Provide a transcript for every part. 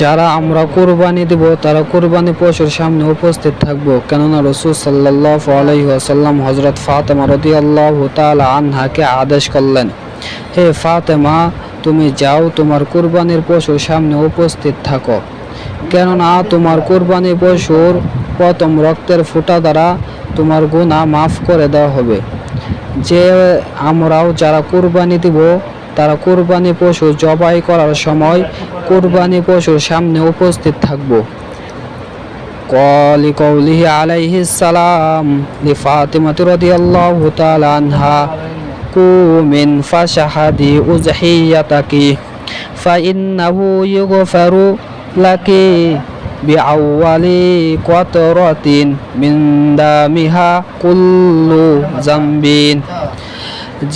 যারা আমরা কুরবানি দেব তারা কুরবানি পশুর সামনে উপস্থিত থাকবো, কেননা রাসূল সাল্লাল্লাহু আলাইহি ওয়াসাল্লাম হযরত ফাতেমা রাদিয়াল্লাহু তাআলা আনহাকে আদেশ করলেন, হে ফাতেমা, তুমি যাও, তোমার কুরবানির পশুর সামনে উপস্থিত থাকো, কেননা তোমার কুরবানি পশুর প্রথম রক্তের ফোঁটা দ্বারা তোমার গুনাহ মাফ করে দেওয়া হবে। যে আমরাও যারা কুরবানি দিব তারা কুরবানি পশু জবাই করার সময় কুরবানি পশুর সামনে উপস্থিত থাকব। লিকাউলিহি আলাইহিস সালাম লিফাতিমাতি রাদিয়াল্লাহু তাআলা আনহা, কুমিন ফাশাহাদি উযহিয়াতাকি ফাইন্নাহু ইউগফারু লাকি বিআউয়ালি কতরাতিন মিন দামিহা কুল্লু জামবিন।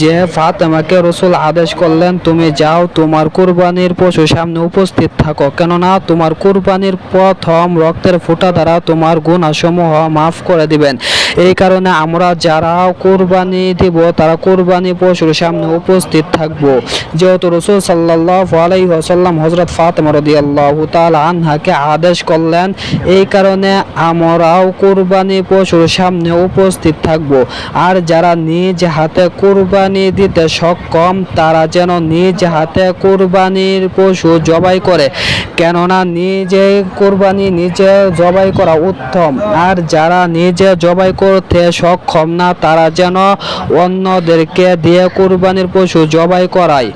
যে ফাতেমাকে রাসূল আদেশ করলেন, তুমি যাও, তোমার কুরবানির পশু সামনে উপস্থিত থাকো, কেননা তোমার কুরবানির প্রথম রক্তের ফোঁটা দ্বারা তোমার গুনাহসমূহ মাফ করে দিবেন। এই কারণে আমরা যারা কুরবানি দিব তারা কুরবানি পশুর সামনে উপস্থিত থাকব। যেহেতু রাসূল সাল্লাল্লাহু আলাইহি ওয়াসাল্লাম হযরত ফাতেমা রাদিয়াল্লাহু তাআলা আনহাকে আদেশ করলেন, এই কারণে আমরাও কুরবানি পশুর সামনে উপস্থিত থাকব। আর যারা নিজ হাতে কুরবানি দিতে সক্ষম তারা যেন নিজ হাতে কুরবানির পশু জবাই করে, কেননা নিজে কুরবানি নিজে জবাই করা উত্তম। আর যারা নিজে জবাই করতে সক্ষম না তারা যেন অন্যদেরকে দিয়ে কুরবানির পশু জবাই করায়।